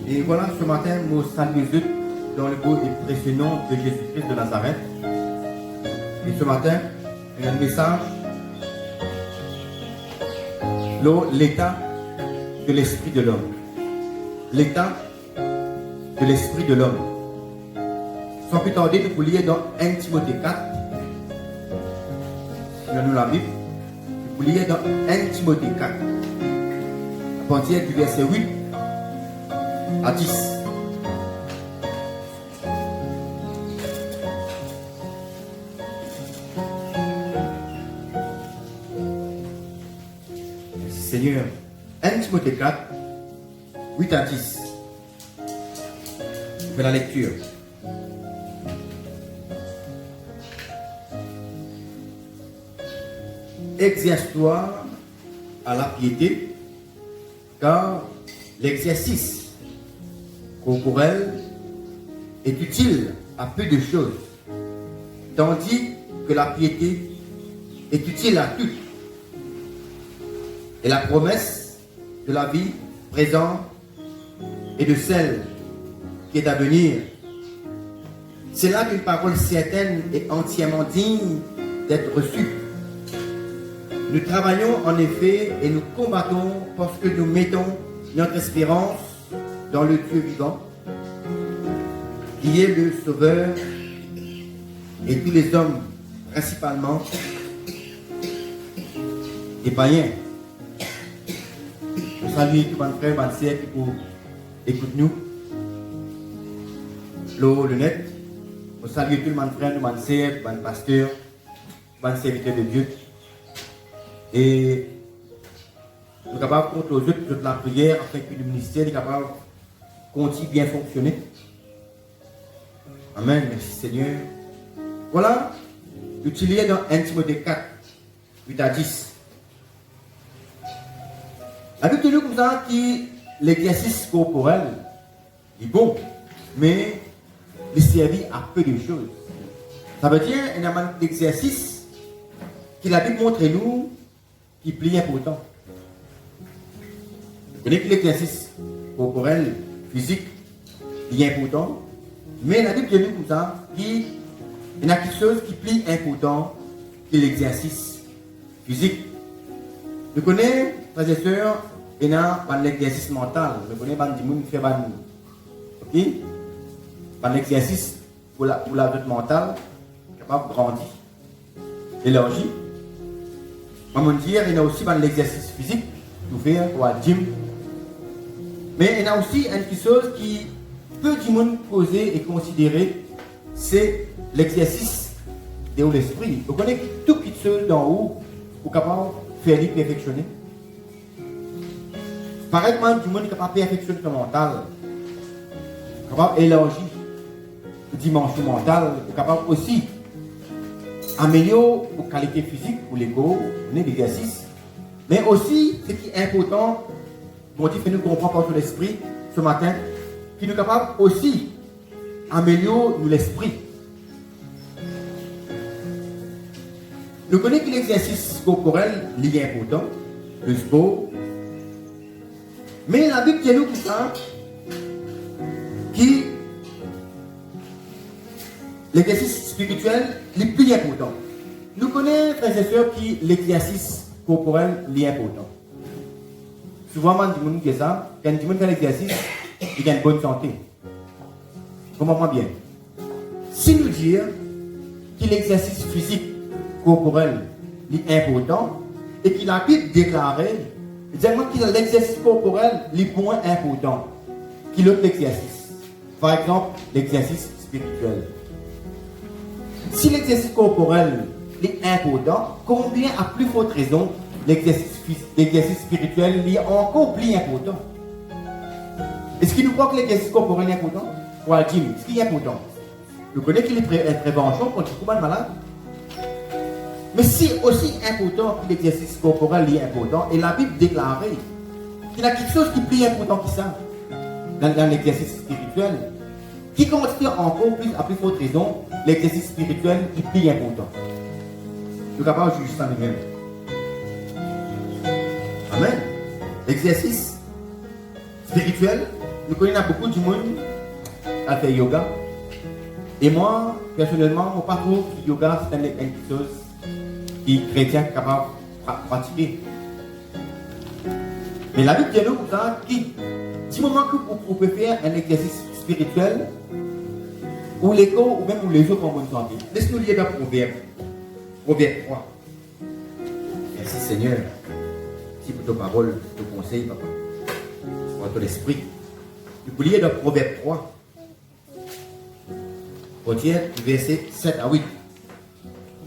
Et voilà, ce matin, nous saluons dans le beau et précieux nom de Jésus-Christ de Nazareth. Et ce matin, il y a un message, l'état de l'esprit de l'homme. L'état de l'esprit de l'homme. Sans plus tarder, nous lire dans 1 Timothée 4. Nous la Bible. Vous lire dans 1 Timothée 4. À partir du verset 8 à 10. Seigneur, 1 Timothée 4, 8 à 10. Je fais la lecture. Exerce-toi à la piété, car l'exercice corporel est utile à peu de choses, tandis que la piété est utile à tout. Et la promesse de la vie présente et de celle qui est à venir, c'est là qu'une parole certaine et entièrement digne d'être reçue. Nous travaillons en effet et nous combattons parce que nous mettons notre espérance dans le Dieu vivant, qui est le Sauveur, et tous les hommes, principalement, des païens. Je salue tous mes frères, mes sœurs qui écoutent-nous. Le net. Je salue tous mes frères, mes sœurs, mes pasteurs, mes serviteurs de Dieu. Et nous sommes capables de contre toute la prière afin que le ministère est capable de continuer bien fonctionner. Amen. Merci Seigneur. Voilà, utilisé dans 1 Timothée 4, 8 à 10. Avec nous comme ça, qui l'exercice corporel est bon, mais il servit à peu de choses. Ça veut dire qu'il y a un exercice qui la Bible montre nous qui est plus important. Vous connaissez que l'exercice corporel, physique, est important, mais la Bible dit comme ça, qu'il y a quelque chose qui est plus important que l'exercice physique. Vous connaissez, frères et sœurs, il y a l'exercice mental. Vous connaissez, il y a l'exercice pour la vie mentale, capable de grandir, élargir. Maman dire, il y a aussi l'exercice physique, tout faire pour la gym. Mais il y a aussi une chose qui peut du monde poser et considérer, c'est l'exercice de l'esprit. Vous connaissez tout petit chose d'en haut pour capable de faire perfectionner. Pareil, du monde est capable de perfectionner son mental, capable d'élargir la dimension mentale, capable aussi améliorer la qualité physique pour l'ego, l'exercice, mais aussi ce qui est important, bon Dieu fait nous comprendre par son esprit ce matin, qui nous est capable aussi d'améliorer l'esprit. Nous connaissons que l'exercice corporel est important, le sport, mais la Bible dit nous comme ça, qui l'exercice spirituel est plus important. Nous connaissons, frères et sœurs, qui l'exercice corporel est important. Souvent, quand on dit ça, quand on fait l'exercice, il y a une bonne santé. Comprenez-moi bien. Si nous disons que l'exercice physique corporel est important et qu'il a pu déclarer, disons que l'exercice corporel est moins important que l'autre exercice. Par exemple, l'exercice spirituel. Si l'exercice corporel est important, combien à plus forte raison l'exercice spirituel est encore plus important? Est-ce qu'il nous croit que l'exercice corporel est important? Pour la gym, est-ce qu'il est important? Vous connaissez qu'il est une prévention contre le malade? Mais si aussi important que l'exercice corporel est important, et la Bible déclare qu'il y a quelque chose qui est plus important que ça dans l'exercice spirituel, qui considère encore plus, à plus forte raison, l'exercice spirituel est plus important. Nous sommes capables de juger ça nous-mêmes. Amen. L'exercice spirituel nous connaissons beaucoup de monde à faire yoga. Et moi, personnellement, je ne pas trouve que le yoga c'est quelque chose qui est chrétien capable de pratiquer. Mais la Bible dit nous comme ça, du moment que vous pouvez faire un exercice spirituel, ou les corps, ou même pour les autres en bonne santé. Laisse-nous lire dans Proverbe. Proverbe 3. Merci Seigneur. Si pour ta parole, pour ton conseil, papa. Pour ton esprit. Nous pouvons lire dans Proverbe 3. Retiens verset 7 à 8.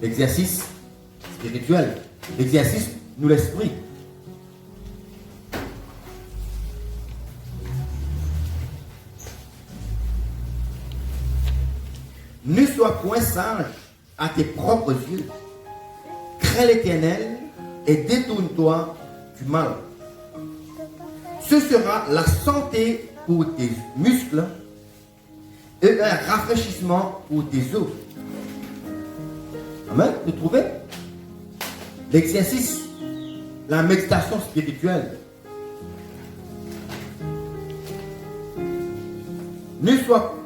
L'exercice spirituel. L'exercice nous l'esprit. Ne sois point sage à tes propres yeux. Crains l'Éternel et détourne-toi du mal. Ce sera la santé pour tes muscles et un rafraîchissement pour tes os. Amen. Vous trouvez? L'exercice, la méditation spirituelle. Ne sois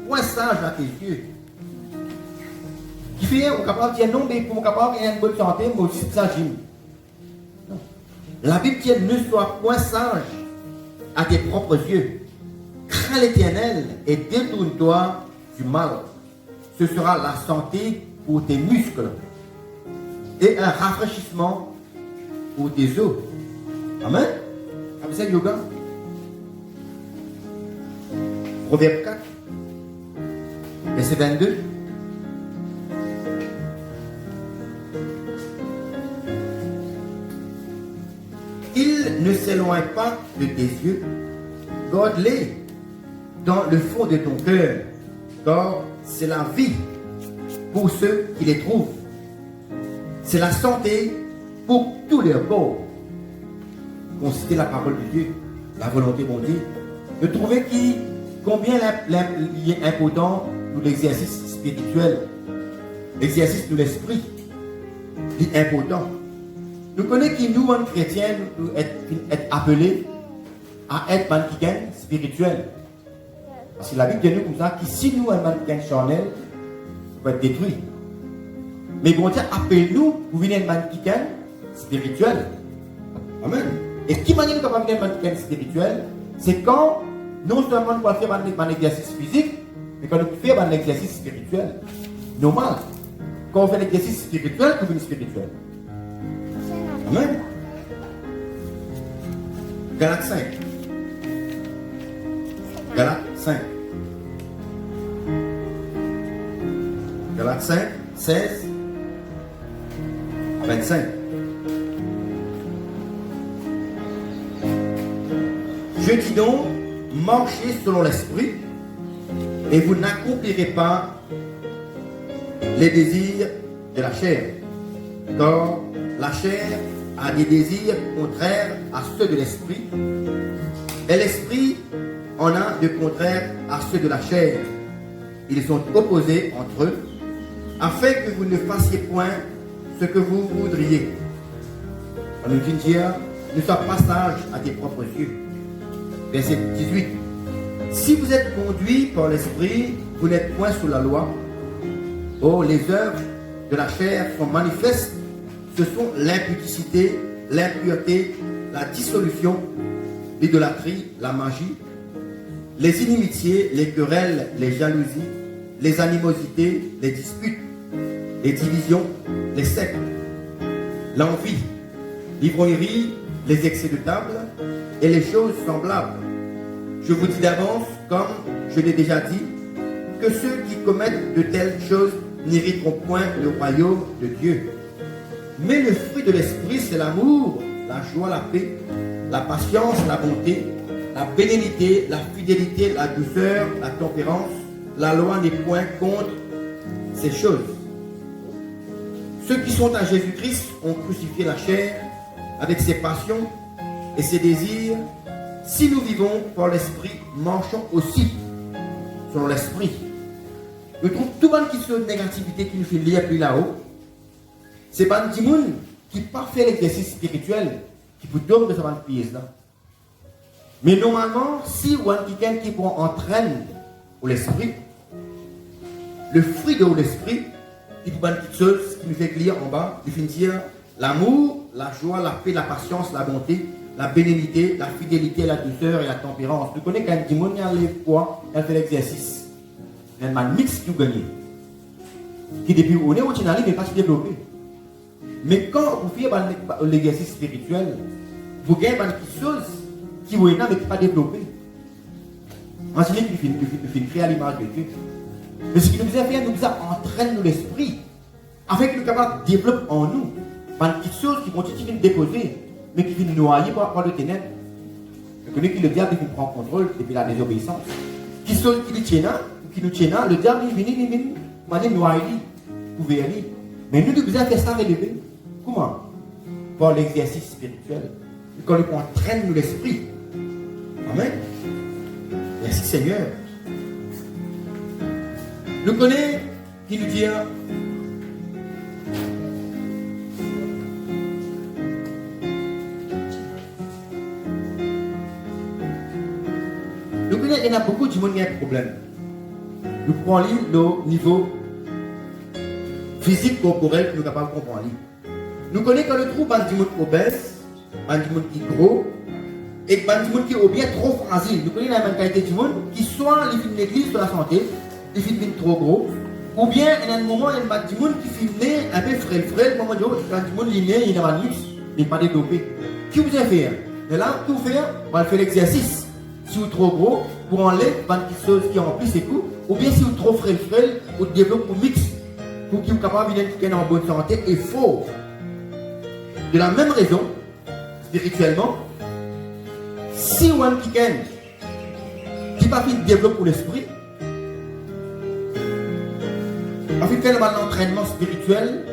point sage à tes yeux. Qui fait, on est capable de dire non, mais pour capable d'avoir une bonne santé, mais aussi ça, Jim. Non. La Bible dit ne sois point sage à tes propres yeux. Crains l'Éternel et détourne-toi du mal. Ce sera la santé pour tes muscles et un rafraîchissement pour tes os. Amen. Avez-vous ça, yoga? Proverbe 4, verset 22. Il ne s'éloigne pas de tes yeux, garde-les dans le fond de ton cœur, car c'est la vie pour ceux qui les trouvent. C'est la santé pour tous les corps. Considérez la parole de Dieu, la volonté de mon Dieu. De trouver combien il est important pour l'exercice spirituel, l'exercice de l'esprit, il est important. Nous connaissons qui nous, en chrétiens, nous être appelés à être mannequin spirituel. Parce que la Bible dit nous comme ça, que si nous, un mannequin charnel, on va être détruit. Mais bon Dieu appelle-nous pour venir un mannequin spirituel. Amen. Et qui manière nous capable de venir un mannequin spirituel, c'est quand, non seulement nous pouvons faire un exercice physique, mais quand nous pouvons faire un exercice spirituel. Normal. Quand on fait l'exercice spirituel, nous venons spirituel. Amen. Galates 5. Galates 5. Galates 5, 16, 25. Je dis donc, marchez selon l'esprit, et vous n'accomplirez pas les désirs de la chair. Car la chair a des désirs contraires à ceux de l'esprit, et l'esprit en a de contraires à ceux de la chair. Ils sont opposés entre eux, afin que vous ne fassiez point ce que vous voudriez. On nous dit dire, ne sois pas sage à tes propres yeux. Verset 18. Si vous êtes conduits par l'esprit, vous n'êtes point sous la loi. Oh, les œuvres de la chair sont manifestes. Ce sont l'impudicité, l'impureté, la dissolution, l'idolâtrie, la magie, les inimitiés, les querelles, les jalousies, les animosités, les disputes, les divisions, les sectes, l'envie, l'ivrognerie, les excès de table et les choses semblables. Je vous dis d'avance, comme je l'ai déjà dit, que ceux qui commettent de telles choses n'hériteront point le royaume de Dieu. Mais le fruit de l'esprit, c'est l'amour, la joie, la paix, la patience, la bonté, la bénignité, la fidélité, la douceur, la tempérance. La loi n'est point contre ces choses. Ceux qui sont à Jésus-Christ ont crucifié la chair avec ses passions et ses désirs. Si nous vivons par l'esprit, marchons aussi selon l'esprit. Je trouve tout le monde qui sont négativité qui nous fait lire plus là-haut. C'est pas un petit monde qui pas fait l'exercice spirituel qui peut dormir de sa pièce là. Mais normalement, si on a quelqu'un qui entraîne l'esprit, le fruit de l'esprit, il peut être quelque chose qui nous fait lire en bas, il finit dire l'amour, la joie, la paix, la patience, la bonté, la bénignité, la fidélité, la douceur et la tempérance. Vous connaissez quand il y a les poids, il fait l'exercice. Il y a un mix qui gagne. Qui depuis on est au Chinali, mais pas se développer. Mais quand vous faites l'exercice spirituel, vous gagnez quelque chose qui vous est là, mais qui n'est pas développé. En ce moment, il fait créer à l'image de Dieu. Mais ce qui nous a fait, nous entraîne l'esprit, afin que nous capables de développer en nous quelque chose qui continue de déposer, mais qui finit noyer par le ténèbres. Vous connaissez que le diable qui prend contrôle depuis la désobéissance. Qui sont qui nous tient là, le diable il vient noyer, couvrir. Mais nous devons faire ça relever. Comment? Par l'exercice spirituel. Quand nous entraîne l'esprit. Amen. Merci Seigneur. Nous connaissons qui nous dit nous connaissons qu'il y a beaucoup de monde qui a un problème. Nous prenons le niveau physique corporel que nous sommes capables de comprendre. Nous connaissons que le trouble du monde obèse, du monde qui est gros, et du monde qui est bien trop fragile. Nous connaissons la même qualité du monde qui soit les l'église de la santé, les films trop gros, ou bien il y a un moment, il y a du monde qui filme un peu frêle, le moment où quand du monde linéaire, il y a un luxe, il n'est pas développé. Qui vous a fait? Et là, tout faire, on va faire l'exercice. Si vous êtes trop gros, pour enlever quelque chose qui remplit ses coups, ou bien si vous êtes trop frêle, vous développez un mix pour qu'il soit capable de venir en bonne santé et fort. De la même raison, spirituellement, si on a quelqu'un qui n'a pas fait de développer l'esprit, en fait, faire l'entraînement spirituel,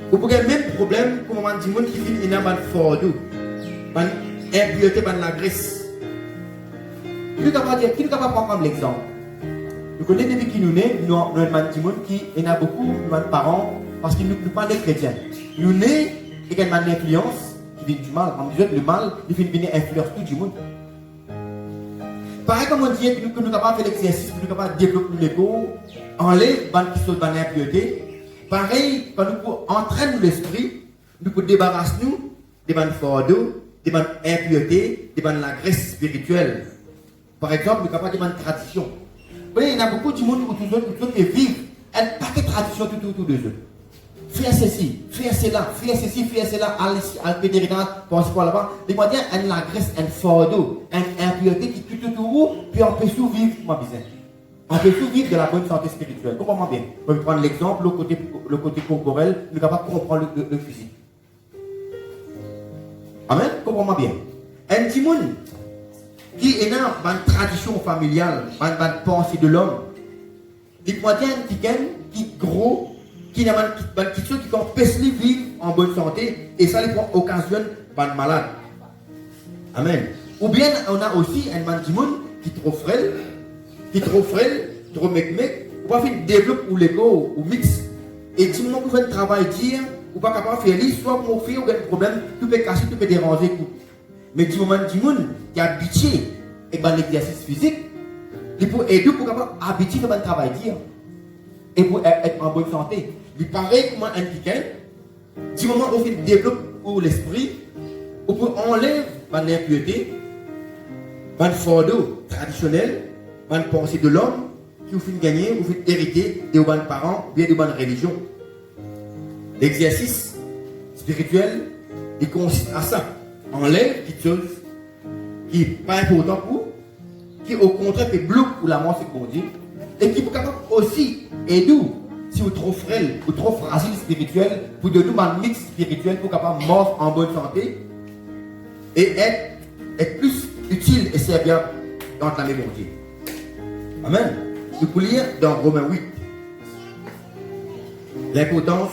vous pouvez avoir le même problème pour un petit monde qui fait une amende fort d'eau, une impureté dans la graisse. Qui nous capable prendre comme l'exemple? Nous connaissons depuis qu'il nous naît, nous avons un petit monde qui a beaucoup de parents parce qu'ils ne sont pas des chrétiens. Nous naît et qu'il y a une influence qui vient du mal. En disant que le mal, il fait venir influence tout le monde. Pareil comme on dit que nous sommes capables de faire l'exercice, nous sommes capables de développer l'ego, enlève qui sont dans l'impureté. Pareil, quand nous entraînons l'esprit, nous pouvons débarrasser nous des bandes fardeaux, des bandes impuretés, des bandes de la graisse spirituelle. Par exemple, nous sommes capables de bandes traditions. Vous voyez, il y a beaucoup de monde qui vivent un paquet de traditions tout autour de eux. Faire ceci, faire cela, faire ceci, faire cela, aller pédérigance, penser quoi là-bas. Les moyens, une la graisse, un fardeau, une impureté qui tout autour, puis on peut survivre, moi, bien. On peut survivre de la bonne santé spirituelle. Comprends-moi bien. On peut prendre l'exemple, le côté corporel, nous sommes capables de comprendre le physique. Amen? Comprends-moi bien. Un petit monde qui est dans une tradition familiale, dans une pensée de l'homme, il y a un petit qui est gros, qui n'a pas de chose qui empêche de vivre en bonne santé, et ça les prend occasionne de malade. Amen. Ou bien on a aussi un petit monde qui est trop frêle, trop mec, ou pas faire développer ou l'ego ou mix. Et si moment vous faites un travail dire, ou pas capable de faire lire, soit pour faire ou un problème, tout peut casser, tout peut déranger. Mais du moment du monde qui est habitué et l'exercice physique, il peut aider pour capable habituer à faire un travail dire et pour être en bonne santé. Il paraît comme un quelqu'un, du moment où il développe pour l'esprit, ou pour enlever l'impureté, le fardeau traditionnel, la pensée de l'homme, qui vous fait gagner, vous fait hériter de vos parents, bien de bonnes religions. L'exercice spirituel, il consiste à ça. Enlève quelque chose qui n'est pas important pour vous, qui au contraire fait bloquer pour la mort, c'est qu'on dit, et qui peut capable aussi aider si vous êtes trop frêle ou trop fragile spirituel, pour donner un mix spirituel pour capable mort en bonne santé et être plus utile et serviable dans la maison de Dieu. Amen. Nous pouvons lire dans Romains 8 l'importance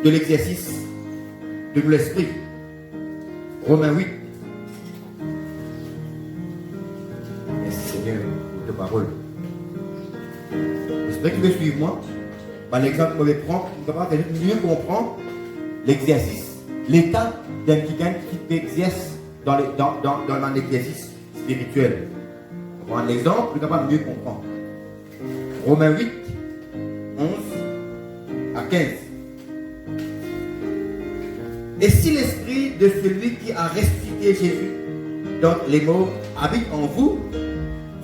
de l'exercice de l'esprit. Romains 8. Merci Seigneur pour ta parole. J'espère que tu veux suivre moi. Par l'exemple que je vais prendre, nous allons mieux comprendre l'exercice, l'état d'un quelqu'un qui exerce dans l'exercice spirituel. Pour un exemple, nous sommes mieux comprendre. Romains 8, 11 à 15. Et si l'esprit de celui qui a ressuscité Jésus d'entre les morts habite en vous,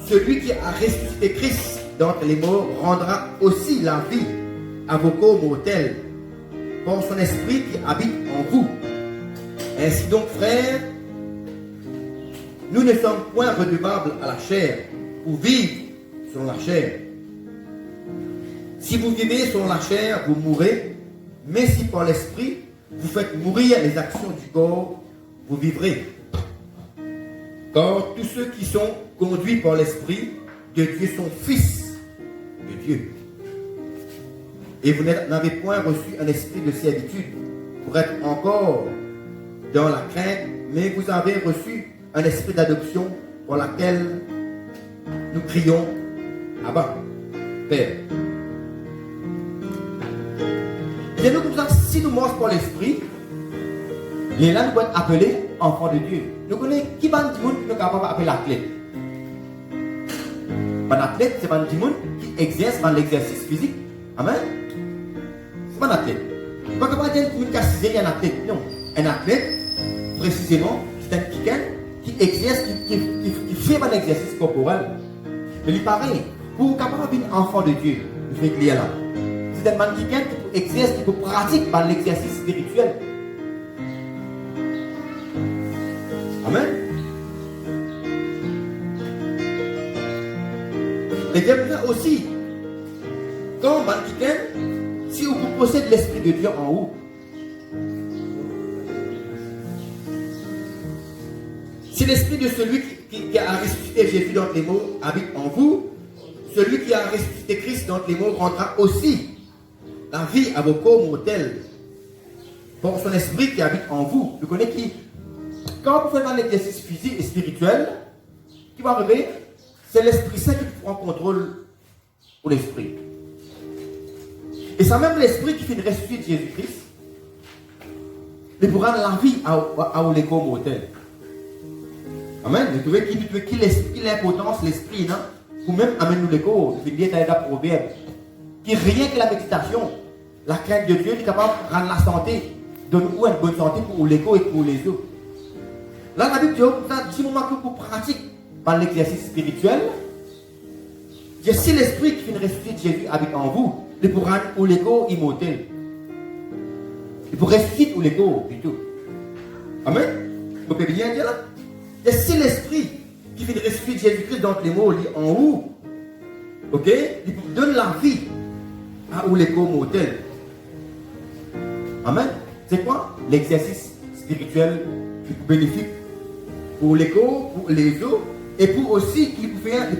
celui qui a ressuscité Christ d'entre les morts rendra aussi la vie à vos corps mortels par son esprit qui habite en vous. Ainsi donc, frères, nous ne sommes point redevables à la chair pour vivre selon la chair. Si vous vivez selon la chair, vous mourrez, mais si par l'esprit, vous faites mourir les actions du corps, vous vivrez. Car tous ceux qui sont conduits par l'esprit de Dieu sont fils de Dieu. Et vous n'avez point reçu un esprit de servitude pour être encore dans la crainte, mais vous avez reçu un esprit d'adoption pour laquelle nous crions Abba, Père. Et nous, comme ça, si nous marchons par l'esprit, les là nous pouvons être appelés enfants de Dieu. Nous connaissons qui va dire qui est capable d'appeler l'athlète. Un athlète, c'est un monde qui exerce dans l'exercice physique. Amen. C'est pas un athlète. Il ne peut pas dire qu'il y a un athlète. Non. Un athlète, précisément, c'est un quelqu'un qui exerce, qui fait un exercice corporel. Mais il paraît, pour capable d'être enfant de Dieu, il fait qu'il y a là. C'est un man qui exerce, qui pratique par l'exercice spirituel. Amen. Et bien aussi, quand man qui si vous possédez l'Esprit de Dieu en vous, si l'Esprit de celui qui a ressuscité Jésus d'entre les morts habite en vous, celui qui a ressuscité Christ d'entre les morts rendra aussi la vie à vos corps mortels pour son esprit qui habite en vous. Vous connaissez qui? Quand vous faites un exercice physique et spirituel, qui va arriver, c'est l'Esprit Saint qui prend contrôle pour l'esprit. Et c'est même l'esprit qui fait une ressuscité de Jésus-Christ. Il pourra rendre la vie à les corps mortels. Amen. Vous trouvez qui l'importance l'esprit, non? Ou même amène-nous les corps. Je vais dire dans les proverbes. Qui rien que la méditation, la crainte de Dieu est capable de rendre la santé, donne-nous une bonne santé pour les corps et pour les autres. Là, la Bible dit, si vous pour pratique par l'exercice spirituel, si l'esprit qui fait une ressuscité de Jésus habite en vous, il pourra rendre pour les corps immortels. Il pourra ressusciter pour les corps, plutôt. Amen. Vous pouvez bien dire là? Et si l'esprit qui fait une ressuscité de Jésus-Christ dans les mots en vous, ok, il donne la vie à ou les corps mortels. Amen. C'est quoi? L'exercice spirituel qui est bénéfique pour les corps, pour les autres, et pour aussi qu'il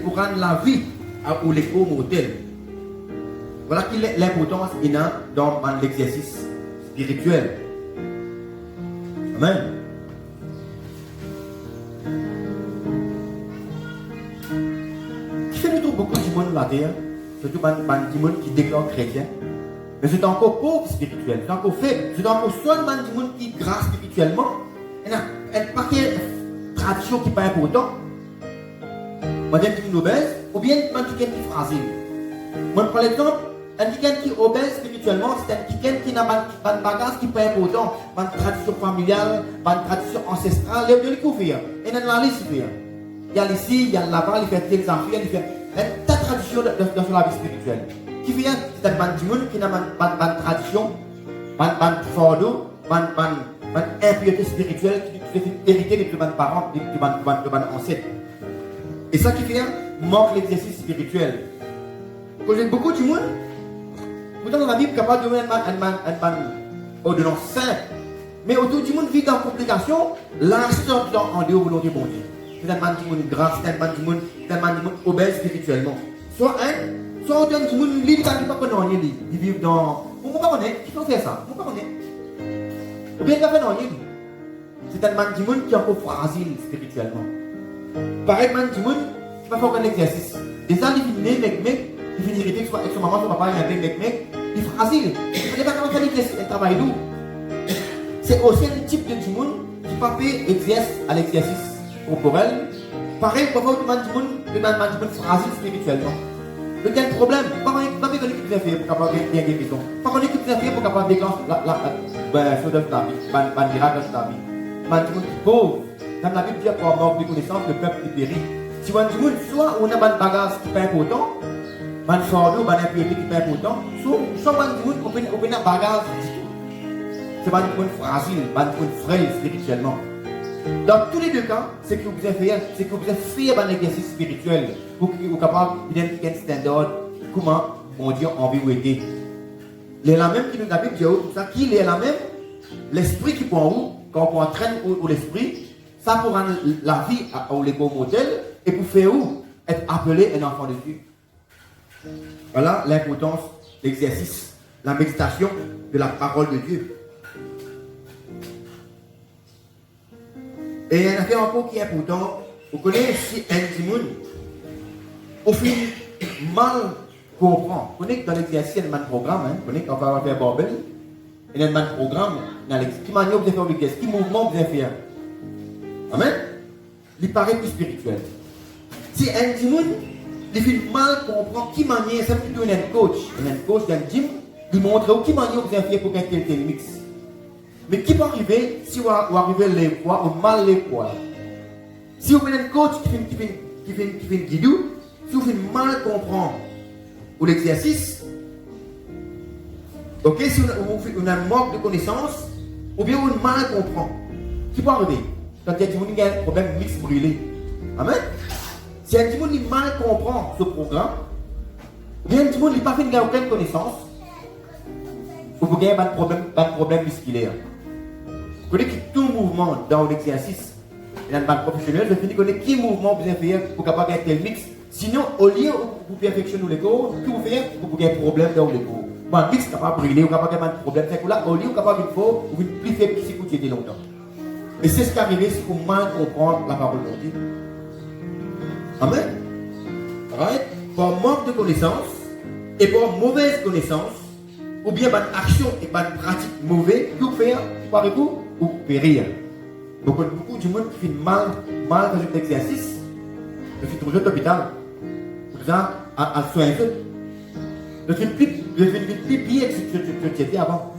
pour rendre la vie à ou les corps mortels. Voilà qui est l'importance dans l'exercice spirituel. Amen. Qui fait nous trouve beaucoup de monde sur la terre, surtout du monde qui déclare chrétien, mais c'est encore pauvre spirituel, c'est encore faible, c'est encore seulement du monde qui est grâce spirituellement. Il y a un paquet de traditions qui n'est pas important. Moi, j'ai une obèse, ou bien quelqu'un qui est fragile. Moi, par exemple, un quelqu'un qui est obèse spirituellement, c'est un quelqu'un qui n'a pas de bagage qui n'est pas important. Pas de tradition familiale, pas de tradition ancestrale, il y a des couvrir. Et il y a la liste. Il y a ici, il y a là-bas, il fait tel affaires, il fait une tas de traditions dans la vie spirituelle. Qui vient, c'est un monde qui n'a pas de tradition, pas de fardeau, pas d'impureté spirituelle qui fait hériter de tes parents, de tes ancêtres. Et ça qui vient, manque l'exercice spirituel. Quand j'ai beaucoup de monde, pourtant dans la Bible, capable de donner une ordonnance simple. Mais autour du monde vit dans la complication, là, c'est en dehors de volonté de Dieu. C'est un man du monde grave, c'est un man du monde obèse spirituellement. Soit on donne du monde libre, il ne pas connaître, ils vivent dans. Vous ne connaissez pas, qui peut faire ça? Vous ne connaissez pas. Ou bien il va faire non, c'est un man du monde qui est encore fragile spirituellement. Pareil, man du monde qui va faire un exercice. Et ça, il finit mec, il finit hériter que son maman, son papa, il y a un mec, il est fragile. Il n'est pas capable de faire l'exercice, il travaille lourd. C'est aussi un type de monde qui pas fait exercice à l'exercice corporel, pareil, parfois, tu demandes du monde fragile spirituellement. Il y a un problème. Pas qu'on équipe bien fait pour capable bien guérison. Pas qu'on équipe bien fait pour capable déclencher la chose de ta vie, le miracle de ta vie. Man, du monde pauvre. Dans la Bible, dit pour manque de connaissance, le peuple qui périt. Si on dit, soit on a un bagage qui n'est pas important, un fardeau, un impureté qui n'est pas important, soit on a un bagage du tout. C'est pas un monde fragile, pas un monde frêle spirituellement. Dans tous les deux cas, c'est que vous avez fait un exercice spirituel pour que vous soyez capable d'identifier un standard, comment mon Dieu a envie de vous aider. Il est la même qui nous a dit, tout ça, qui est la même, l'esprit qui prend où, quand on entraîne l'esprit, ça pour rendre la vie au Lego modèle et pour faire où être appelé un enfant de Dieu. Voilà l'importance de l'exercice, la méditation de la parole de Dieu. Et il y a une affaire encore qui est importante. Vous connaissez si un démon, au fil mal comprend. Vous connaissez que dans l'exercice, il y a un programme. Vous connaissez qu'on va faire Babel. Il y a un programme. Qui manière vous faire l'exercice, qui mouvement vous faire. Amen. Il paraît plus spirituel. Si un démon, il fait mal comprendre qui manière, c'est plutôt un coach. Un coach d'un gym, il montre qui manière vous faire pour qu'un tel mix. Mais qui peut arriver si vous arrivez les poids ou mal les poids? Si vous avez un coach qui fait guidou, si vous faites mal comprendre l'exercice, ok, si vous avez un manque de connaissances, ou bien vous mal comprendre, qui peut arriver? Quand il y a un problème mix brûlé. Amen. Si un petit monde mal comprend ce programme, ou bien un petit monde n'a pas fait aucune connaissance, vous avez un problème musculaire. Vous connaissez que tout mouvement dans l'exercice, dans le banque professionnel, je finis connaître qui mouvement vous avez fait pour capable faire tel mix. Sinon, au lieu de perfectionner le corps, que vous faites pour vous avez un problème dans le corps. Un mix capable de brûler, ou capable de faire un problème. C'est que là, au lieu de capable de faire, vous plus faible que si vous étiez longtemps. Et c'est ce qui arrive si vous mal comprendre la parole de Dieu. Amen. Right? Par manque de connaissance et par mauvaise connaissance, ou bien par action et par pratique mauvaise, tout faire, parlez-vous, ou périr. Beaucoup de monde qui fait mal dans cet exercice, je suis toujours à l'hôpital, pour ça, à soigner. Je suis plus bien que tu étais avant.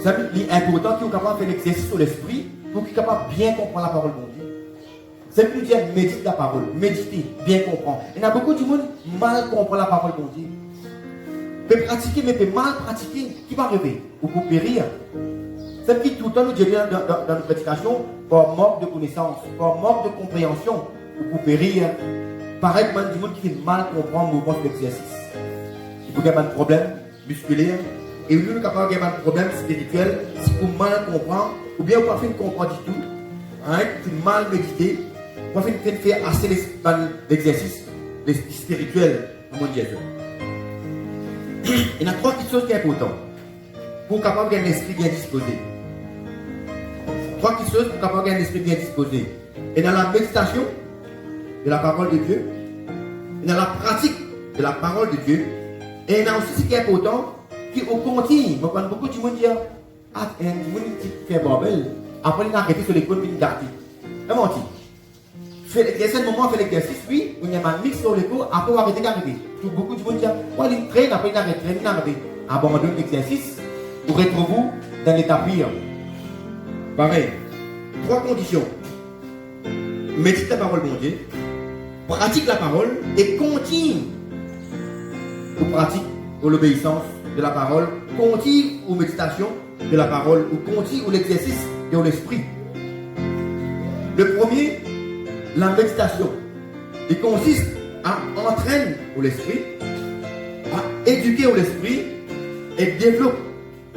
C'est important que vous capable de faire l'exercice sur l'esprit pour qu'il soit capable de bien comprendre la parole de Dieu. C'est plus dire méditer la parole, méditer, bien comprendre. Il y a beaucoup de monde qui mal comprend la parole de Dieu. Peut pratiquer, mais peut mal pratiquer. Qui va arriver? Ou pour périr. C'est qui tout le temps nous dit dans nos prédications, par manque de connaissance, par manque de compréhension, ou pour périr. Pareil, il y a du monde qui fait mal comprendre le mouvement de l'exercice. Il faut qu'il y ait un problème musculaire. Et nous sommes capables d'avoir un problème spirituel si vous mal comprendre, ou bien vous ne pouvez pas comprendre du tout, vous mal méditer, vous ne pouvez pas faire assez l'exercice spirituel dans mon Dieu. Il y a trois petites choses qui sont importantes pour être capable d'avoir un esprit bien disposé. Trois petites choses pour être capable d'avoir un esprit bien disposé. Et dans la méditation de la parole de Dieu, et dans la pratique de la parole de Dieu, et il y a aussi ce qui est important, qui au continu, quand beaucoup de monde dit, ah, il y a un monde qui fait Babel, après il a arrêté sur l'école, il a gardé. C'est menti. Il y a un moment, il fait l'exercice, oui, il y a un mix sur l'école, après il a arrêté d'arriver. Beaucoup de monde dit, oh, il traîne, après il a arrêté, abandonne l'exercice, vous retrouvez dans l'état pire. Pareil, trois conditions. Médite la parole de Dieu, pratique la parole et continue pour pratique, pour l'obéissance de la parole, continue aux méditation de la parole, ou continue ou l'exercice de l'esprit. Le premier, la méditation. Il consiste à entraîner l'esprit, à éduquer l'esprit et développer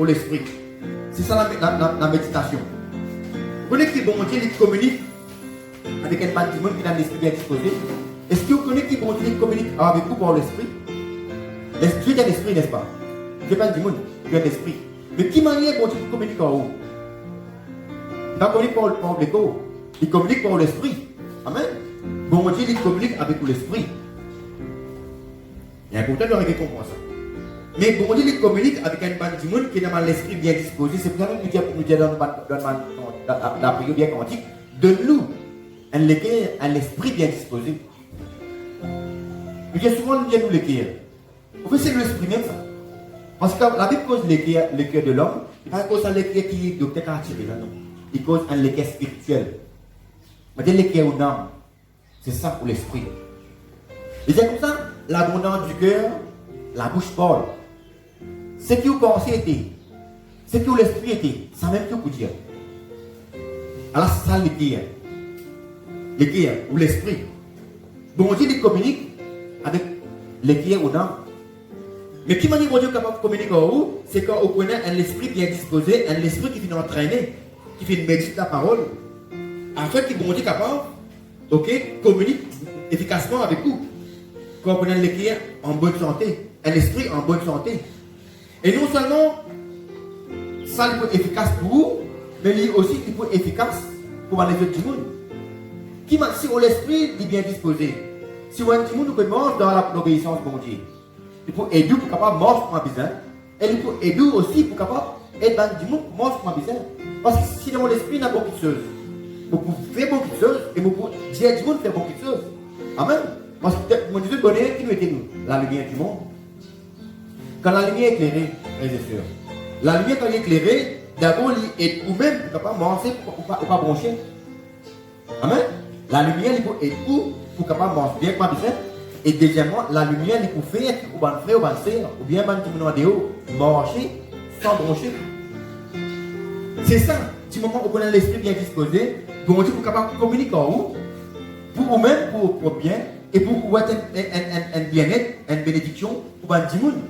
l'esprit. C'est ça la méditation. Vous connaissez que bon Dieu il communique avec un bâtiment qui a l'esprit bien disposé. Est-ce que vous connaissez que bon Dieu il communique avec vous par l'esprit? L'esprit est un esprit, n'est-ce pas? Je ne sais pas du monde, tu as un esprit. Mais qui manière bon Dieu communique en haut? Il ne communique pas par le corps, il communique par l'esprit. Amen. Bon Dieu il communique avec l'esprit. Il est important de comprendre ça. Mais bon Dieu, il communique avec un bande du monde qui est dans l'esprit bien disposé. C'est pour ça que nous disons dans la prière bien quantique, donne-nous un esprit bien disposé. Nous disons souvent, nous disons l'équerre. Vous pouvez c'est l'esprit même ça. Parce que la Bible cause l'équerre de l'homme, il ne cause pas l'équerre qui est docteur à tirer là, non. Il cause un l'équerre spirituel. Mais l'équerre ou non, c'est ça pour l'esprit. Et c'est comme ça, l'abondance du cœur, la bouche parle. Ce qui vous pensez était, ce qui l'esprit était, ça même que vous dire. Alors c'est ça l'équerre ou l'esprit. Bon Dieu il communique avec l'équerre ou non. Mais qui m'a dit bon Dieu capable de communiquer avec vous, c'est quand vous connaissez un esprit bien disposé, un esprit qui vient entraîner, qui fait méditer la parole, afin que bon Dieu capable, ok, communique efficacement avec vous. Quand vous connaissez l'équerre en bonne santé, un esprit en bonne santé. Et non seulement ça il peut être efficace pour vous, mais il aussi il peut être efficace pour les autres du monde. Qui m'a si l'esprit est bien disposé, si on dit nous peut manger dans l'obéissance de Dieu, il peut aider pour capable manger pour ma besoin, et il peut aider aussi pour capable aider dans du monde pour manger pour ma besoin. Parce que si dans l'esprit n'a beaucoup de choses, vous pouvez faire beaucoup de choses et vous pouvez dire du monde faire beaucoup de choses. Amen. Parce que mon Dieu connaît qui nous était nous, la lumière du monde. Quand la lumière est éclairée, frères et sœurs, la lumière quand elle est éclairée, d'abord il est ou même capable de manger ou pas brancher. Amen. La lumière il peut être pour capable de manger bien comme ça. Et deuxièmement, la lumière il peut faire ou bien frère ou bien sœur ou bien même qui nous dehors marcher sans brancher. C'est ça. Du moment où on a l'esprit bien disposé, bon Dieu pour capable de communiquer en vous, pour vous-même, pour bien, et pour vous être un bien-être, une bénédiction pour un monde.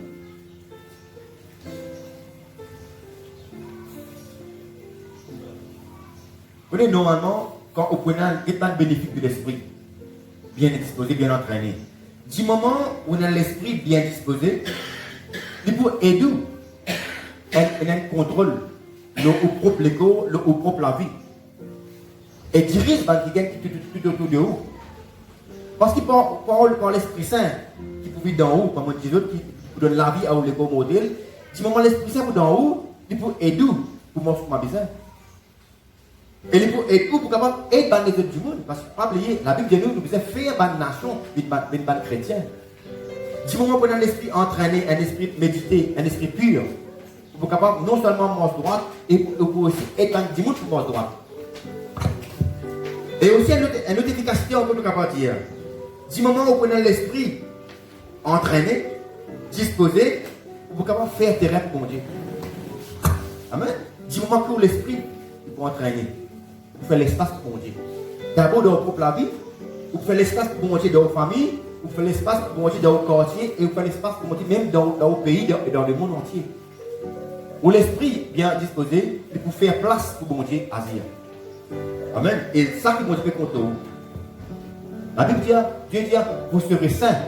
Vous voyez, normalement, quand on connaît un bénéfice de l'esprit, bien disposé, bien entraîné, du moment où on a l'esprit bien disposé, il peut aider un contrôle, le propre l'écho, le propre la vie. Et dirige quelqu'un qui tout autour de vous. Parce qu'il parle par l'Esprit Saint, qui peut vivre d'en haut, comme on dit l'autre, qui donne la vie à l'écho modèle. Du moment où l'Esprit Saint est d'en haut, il peut aider pour moi ma besoin. Et il peut aider pour capable aider les autres du monde. Parce que, pas oublier, la Bible dit nous devons faire une nation, une bande chrétienne. Du moment où on a l'esprit entraîné, un esprit médité, un esprit pur, pour capable non seulement manger droite, et pour aussi aider du monde pour manger droite. Et aussi une autre efficacité, on peut capable dire. Du moment où on a l'esprit entraîné, disposé, vous pouvez faire terrain pour mon Dieu. Amen. Du moment où l'esprit est entraîné, vous faites l'espace pour mon Dieu. D'abord dans votre propre vie, vous faites l'espace pour mon Dieu dans votre famille, vous faites l'espace pour mon Dieu dans votre quartier, et vous faites l'espace pour mon Dieu même dans votre pays et dans le monde entier. Où l'esprit bien disposé, il peut faire place pour mon Dieu à dire. Amen. Et ça qui vous fait contre vous. La Bible dit, Dieu dit, vous serez saints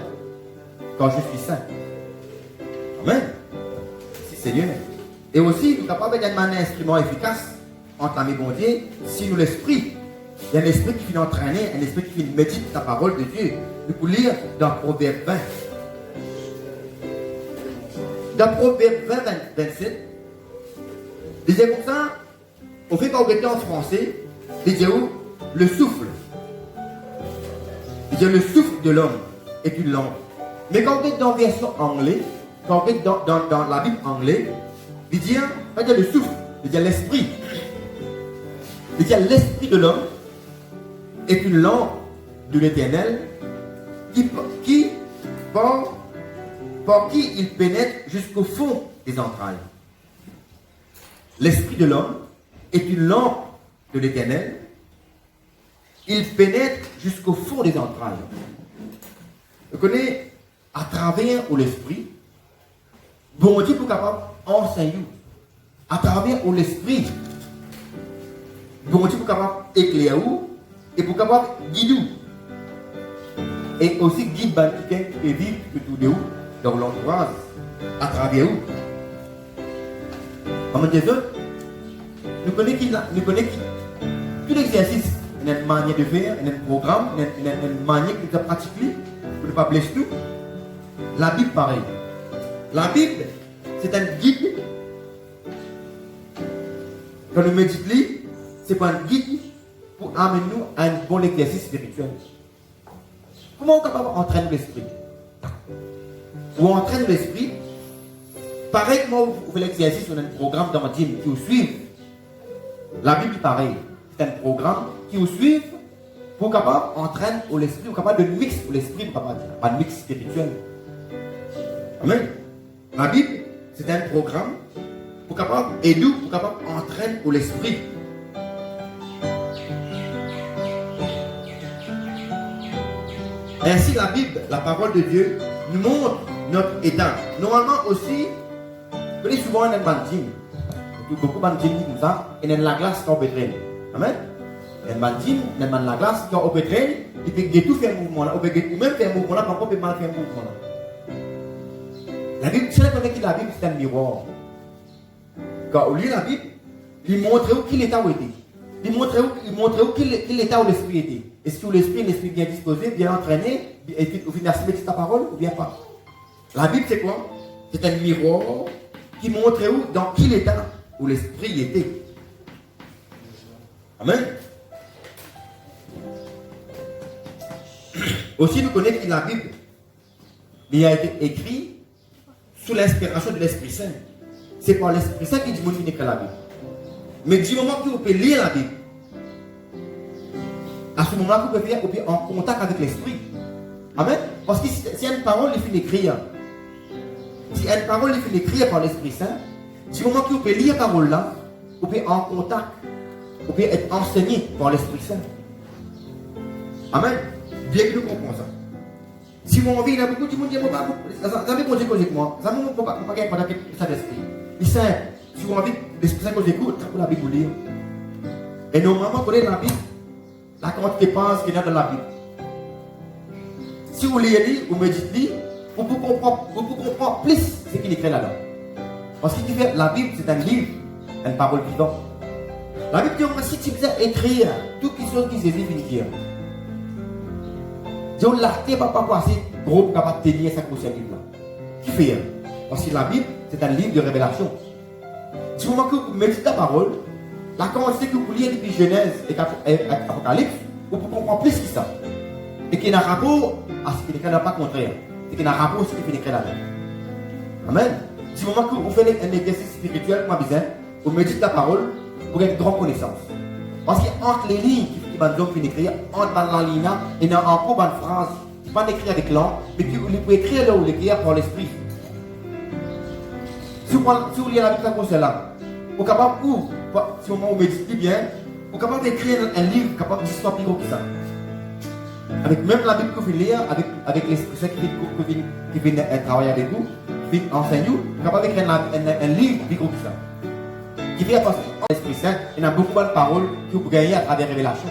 quand je suis saint. Amen. Si Seigneur. Et aussi, nous sommes capables d'être un instrument efficace entre l'ami bon Dieu, si nous l'esprit. Il y a un esprit qui vient entraîner, un esprit qui vient méditer la parole de Dieu. Nous pouvons lire dans Proverbe 20. Dans Proverbe 20, 27, il dit comme ça, au fait qu'on regarde en français, il dit où le souffle. Il dit le souffle de l'homme est une langue. Mais quand on regarde dans la version anglaise, quand on regarde dans la Bible anglaise, il dit le souffle, il dit l'esprit. Il dit l'esprit de l'homme est une langue de l'Éternel par qui il pénètre jusqu'au fond des entrailles. L'esprit de l'homme est une lampe de l'Éternel. Il pénètre jusqu'au fond des entrailles. Vous connaissez, à travers l'esprit, bon Dieu pour capable enseigner. À travers l'esprit, bon Dieu pour capable éclairer et pour capable guider. Et aussi guide quelqu'un qui peut vivre tout de vous dans l'entourage, à travers vous. Comme des autres, nous connaissons tout l'exercice, il y a une manière de faire, il y a un programme, il y a une manière de pratiquer pour ne pas blesser tout. La Bible pareil. La Bible, c'est un guide. Quand nous méditons, c'est pas un guide pour amener nous à un bon exercice spirituel. Comment on est capable d'entraîner l'esprit? Ou entraîne l'esprit, pareil que moi, vous faites l'exercice, on a un programme dans le gym qui vous suit. La Bible est pareil. C'est un programme qui vous suit pour capable d'entraîner l'esprit, pour capable de mixer l'esprit, pour capable pas de mix spirituel. Amen. La Bible, c'est un programme pour capable aider, pour capable d'entraîner l'esprit. Ainsi, la Bible, la parole de Dieu, nous montre notre état. Normalement aussi, vous voyez souvent on a un bandit. Beaucoup de bandits comme ça, et on a la glace qui est au pétrole. Amen. Un bandit, on a la glace qui est au pétrole, et puis il peut tout faire un mouvement là, ou même faire un mouvement là, parfois il peut mal faire un mouvement là. La Bible, si on connaît que la Bible, c'est un miroir. Quand on lit la Bible, il montre où qu'il était où était. Il montre où qu'il était où l'esprit était. Est-ce que l'esprit bien disposé, bien entraîné, et puis au final, c'est ta parole ou bien pas? La Bible, c'est quoi? C'est un miroir qui montre où, dans quel état où l'esprit était. Amen. Aussi, nous connaissons que la Bible, il a été écrit sous l'inspiration de l'Esprit Saint. C'est par l'Esprit Saint qui dit qu'il écrit la Bible. Mais du moment que vous pouvez lire la Bible, à ce moment-là, vous pouvez être en contact avec l'Esprit. Amen. Parce que si une parole est finie d'écrire, si une parole est finie d'écrire par l'Esprit Saint, du moment que vous pouvez lire la parole là, vous pouvez être en contact, vous pouvez être enseigné par l'Esprit Saint. Amen. Bien que nous comprenons ça. Si vous envie, il y a beaucoup de monde qui disent, ça veut pas dire que moi, ça ne veut pas gagner pendant que ça d'esprit. Il sait, si vous envie, l'Esprit Saint que j'écoute, ça peut la Bible lire. Et normalement, vous connaissez la Bible, la quantité de pense qu'il y a dans la Bible. Si vous lisez, vous méditez, vous pouvez comprendre plus ce qu'il écrit là-dedans. Parce que la Bible, c'est un livre, une parole vivante. La Bible dit, si tu veux écrire toutes les choses qui se vivent, écrire. Je ne l'ai pas passer gros pour capable tenir ça pour ce livre-là. Qui fait? Parce que la Bible, c'est un livre de révélation. Si vous méditez la parole, la quantité que vous lisez depuis Genèse et Apocalypse, vous pouvez comprendre plus que ça. Et qu'il y a un rapport à ce qui n'est pas contraire. Et qu'il y a un rapport à ce qui est écrit là-dedans. Amen. Si vous faites un exercice spirituel, comme besoin, vous méditez la parole, vous avez une grande connaissance. Parce qu'entre les lignes qui vont écrire, entre la ligne et dans encore une phrase, qui ne pas écrire avec langue, mais qui vous pouvez écrire là où l'écrire par l'esprit. Si vous lisez la Bible comme cela, vous êtes capable, si vous méditez bien, vous êtes capable d'écrire un livre capable d'histoire plus gros que ça. Avec même la Bible que vous lire, avec l'Esprit Saint qui vient travailler avec vous, qui vient enseigner vous, vous êtes capable d'écrire un livre plus gros que ça. Qui vient passer l'Esprit Saint, il y a beaucoup de paroles que vous gagnez à travers la révélation.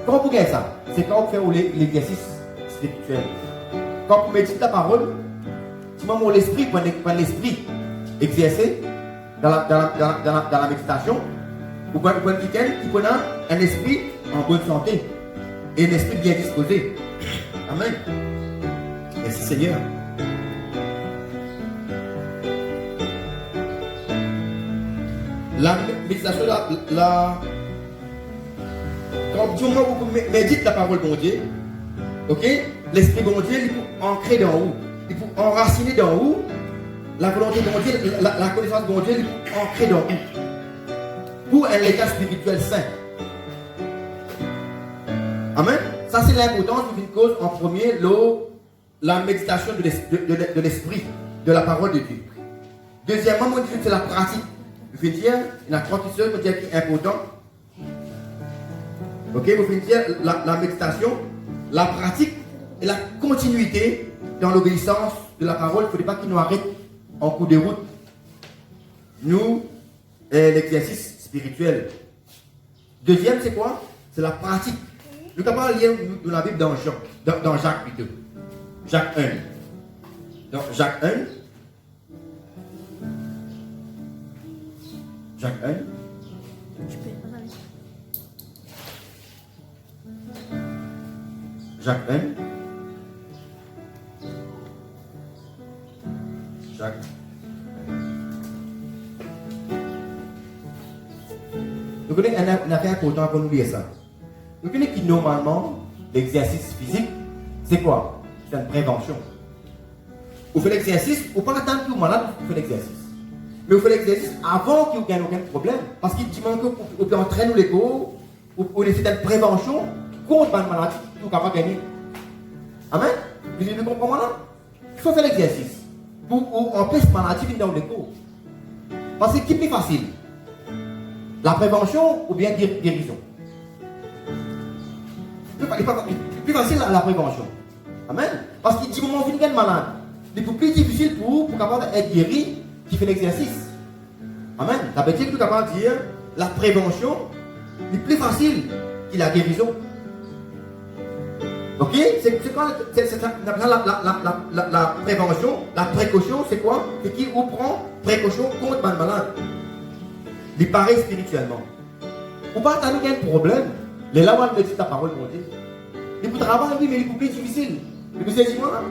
Comment vous gagnez ça? C'est quand vous faites l'exercice spirituel. Quand vous méditez la parole, si vous l'esprit, prend l'esprit exercé dans la méditation, vous prenez quelqu'un qui prend un esprit en bonne santé et un esprit bien disposé. Amen. Merci Seigneur. La méditation, quand vous méditez la parole de Dieu, ok, l'esprit de Dieu, il peut ancrer d'en haut, il peut enraciner d'en haut, la volonté de Dieu, la connaissance de Dieu, il peut ancrer d'en haut, pour un état spirituel sain. Amen. Ça, c'est l'importance d'une cause en premier, la méditation de l'esprit, de la parole de Dieu. Deuxièmement, c'est la pratique. Je vais dire, il y a trois questions qui sont importantes. Ok, vous pouvez dire la méditation, la pratique et la continuité dans l'obéissance de la parole. Il ne faut pas qu'il nous arrête en cours de route. Nous, l'exercice spirituel. Deuxième, c'est quoi? C'est la pratique. Nous avons pas lire de la Bible dans Jacques plutôt. Jacques 1. Donc Jacques 1. Jacques 1. Jacques 1. Jacques Jacques. Vous connaissez un affaire important pour nous dire ça. Vous connaissez que normalement, l'exercice physique, c'est quoi? C'est une prévention. Vous faites l'exercice, vous ne pouvez pas attendre que vous malade pour faire l'exercice. Mais vous faites l'exercice avant qu'il n'y ait aucun problème. Parce qu'il dit que vous pouvez entraîner les corps, vous laissez une prévention contre une maladie que vous ne pouvez pas gagner. Amen? Vous avez compris là? Il faut faire l'exercice pour empêcher la maladie de venir dans les corps. Parce que qui est plus facile? La prévention ou bien guérison? Plus facile la prévention. Amen? Parce qu'il dit que moment où vous êtes malade, c'est plus difficile pour vous pour capable d'être guéri qui fait l'exercice. Amen. Ça veut dire que vous êtes capable de dire la prévention est plus facile que la guérison. Ok? C'est quoi la prévention? La précaution, c'est quoi? C'est qui vous prend précaution contre un malade. Il paraît spirituellement. Vous pas attendre qu'il y ait un problème. Les là, on me dit ta parole, mon Dieu. Il vous travaille, oui, mais il est plus difficile. Vous savez quoi là?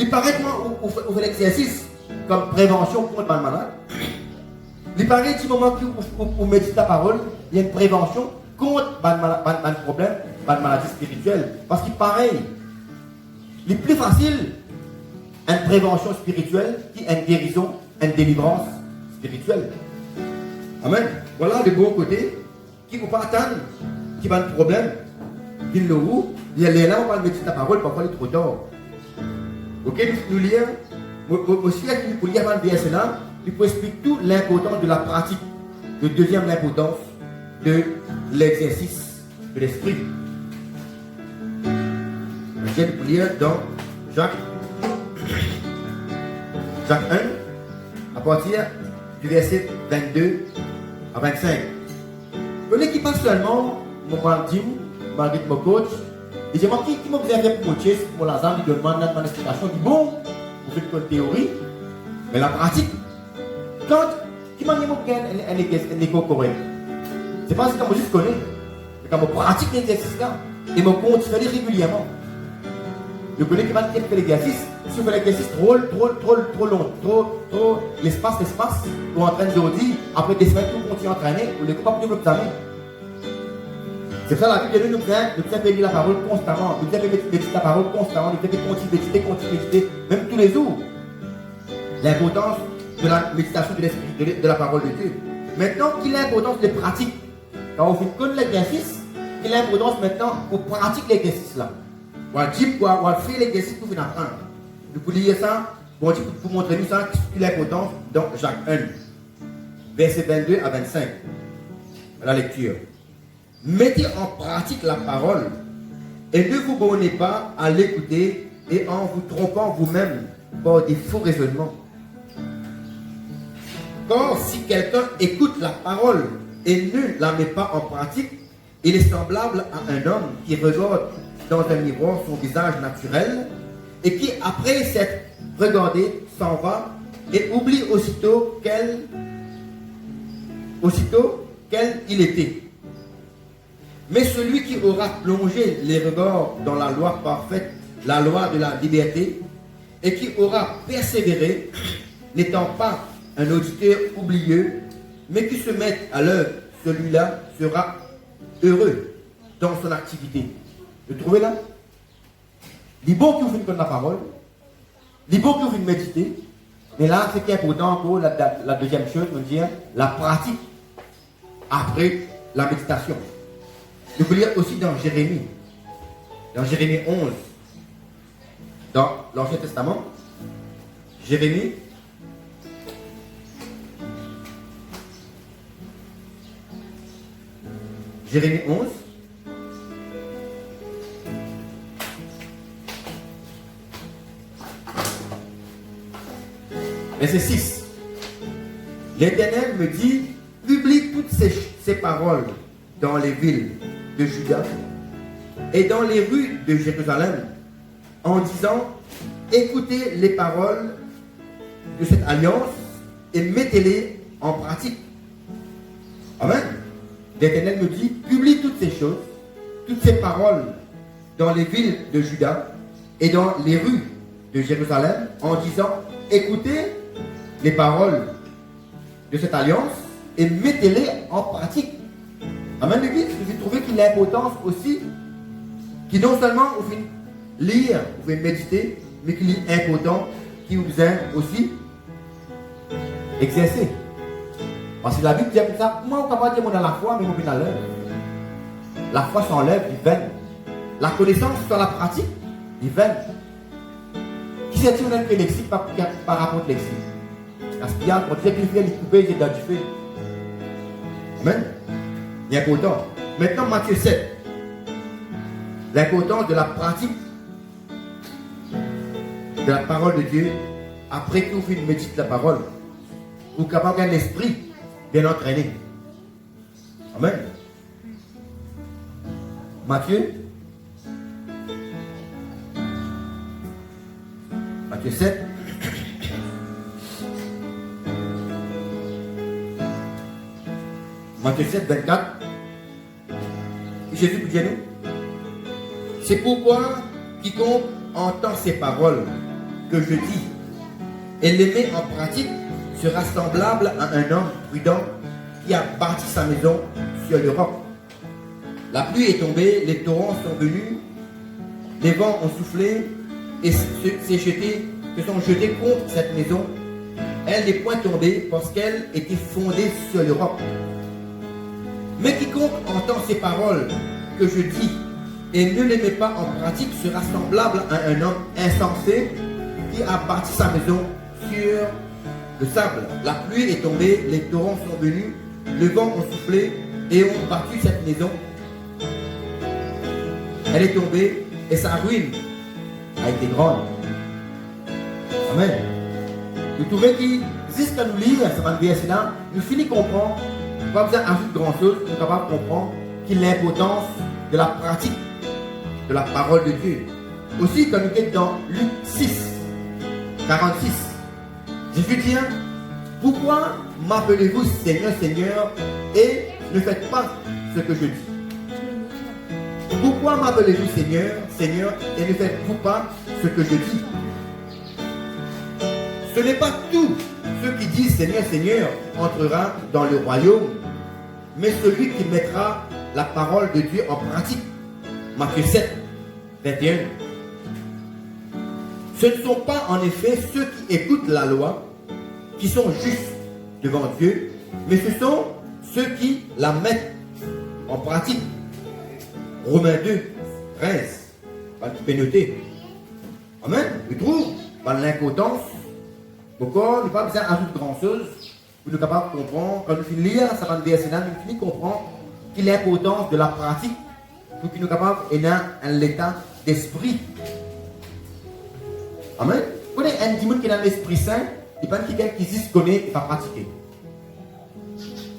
Il paraît que vous faites l'exercice comme prévention contre un malade. Il paraît que du moment que vous méditez la parole, il y a une prévention contre un problème, une maladie spirituelle. Parce qu'il pareil, il est plus facile une prévention spirituelle qu'une guérison, une délivrance spirituelle. Amen. Voilà le bon côté qui ne vous pas attendre, qui va un problème, qui le roule. Il y a là, on va méditer la parole, parfois il est trop tard. Ok, nous lisons. Aussi, pour lire avant le verset là, il faut expliquer toute l'importance de la pratique. Le deuxième, l'importance de l'exercice de l'esprit. Je vais lire dans Jacques 1, à partir du verset 22 à 25. Vous voyez qui passe seulement, mon Dim, malgré mon coach, et j'ai marqué qui m'a besoin pour mon chest, pour la zone, il demande une explication, il dit bon, vous faites une théorie, mais la pratique, quand, qui m'a dit un écho correct, c'est pas ce que moi je connais, c'est quand je pratique l'exercice là, et je continue régulièrement. Je connais qui m'a dit fait l'exercice, si vous faites l'exercice trop long, trop l'espace, vous en train de dire, après des semaines, vous continuez à entraîner, vous ne pouvez pas l'examen. C'est pour ça la Bible nous fait lire la parole constamment, nous fait méditer la parole constamment, nous fait continuer méditer, même tous les jours. L'importance de la méditation de l'esprit, de la parole de Dieu. Maintenant, quelle est l'importance des pratiques? Quand vous faites l'exercice, quelle est l'importance maintenant pour pratiquer l'exercice là? Ou à dire quoi, ou à faire l'exercice pour vous apprendre. Vous pouvez lire ça, bon, pour montrer nous ça, quelle est l'importance dans Jacques 1, verset 22 à 25. La lecture. Mettez en pratique la parole et ne vous bornez pas à l'écouter et en vous trompant vous-même par des faux raisonnements. Car si quelqu'un écoute la parole et ne la met pas en pratique, il est semblable à un homme qui regarde dans un miroir son visage naturel et qui, après s'être regardé, s'en va et oublie aussitôt quel il était. Mais celui qui aura plongé les regards dans la loi parfaite, la loi de la liberté, et qui aura persévéré, n'étant pas un auditeur oublieux, mais qui se met à l'œuvre, celui-là sera heureux dans son activité. Vous trouvez là? Il est bon que vous faites la parole, il est bon que vous faites méditer, mais là, c'est important pour la deuxième chose, on dit la pratique après la méditation. Je peux lire aussi dans Jérémie 11, dans l'Ancien Testament, Jérémie 11, verset 6. L'Éternel me dit, publie toutes ces paroles dans les villes de Juda et dans les rues de Jérusalem, en disant, écoutez les paroles de cette alliance et mettez-les en pratique. Amen. L'Éternel me dit, publie toutes ces choses, toutes ces paroles dans les villes de Juda et dans les rues de Jérusalem, en disant, écoutez les paroles de cette alliance et mettez-les en pratique. Amen, l'église. Vous trouvez qu'il y a l'importance aussi, qui non seulement vous pouvez lire, vous pouvez méditer, mais qu'il est important, qui vous aime aussi exercer. Parce que la Bible dit comme ça, moi, on ne peut pas dire dans la foi, mais on peut dans l'œuvre. La foi sans l'œuvre, il vaine. La connaissance sans la pratique, il vaine. Qui s'est-il dans le lexique par rapport au lexique? Parce qu'il y a, on disait qu'il fait les couper, il est dans du feu. Amen. Il est important. Maintenant, Matthieu 7. L'importance de la pratique de la parole de Dieu après que vous faites méditer la parole. Vous êtes capable d'un esprit bien entraîné. Amen. Matthieu 7. Matthieu 7, 24. Jésus vous dit à nous. C'est pourquoi quiconque entend ces paroles que je dis et les met en pratique sera semblable à un homme prudent qui a bâti sa maison sur le roc. La pluie est tombée, les torrents sont venus, les vents ont soufflé et se sont jetés contre cette maison. Elle n'est point tombée parce qu'elle était fondée sur le roc. Mais quiconque entend ces paroles que je dis et ne les met pas en pratique sera semblable à un homme insensé qui a bâti sa maison sur le sable. La pluie est tombée, les torrents sont venus, les vents ont soufflé et ont battu cette maison. Elle est tombée et sa ruine a été grande. Amen. Vous trouvez que, jusqu'à nous lire ce verset-là, nous finissons comprendre, pas besoin d'ajouter grand-chose, nous sommes capables de comprendre qu'il y a l'importance de la pratique de la parole de Dieu. Aussi, quand nous sommes dans Luc 6, 46, Jésus dit, pourquoi m'appelez-vous Seigneur, Seigneur, et ne faites pas ce que je dis? Pourquoi m'appelez-vous Seigneur, Seigneur, et ne faites-vous pas ce que je dis? Ce n'est pas tous ceux qui disent Seigneur, Seigneur entrera dans le royaume, mais celui qui mettra la parole de Dieu en pratique. Matthieu 7, 21. Ce ne sont pas en effet ceux qui écoutent la loi qui sont justes devant Dieu, mais ce sont ceux qui la mettent en pratique. Romains 2, 13. Tu peux noter. Amen. Je trouve par l'importance. Pourquoi nous pas besoin d'ajouter grand chose pour nous capables de comprendre. Quand nous finissons de lire, ça va nous verser là, nous finissons de comprendre qu'il y a l'importance de la pratique pour que nous capables d'avoir un état d'esprit. Amen. Vous connaissez un démon qui est dans l'Esprit Saint, il n'y a pas quelqu'un qui dit se connaît et va pratiquer.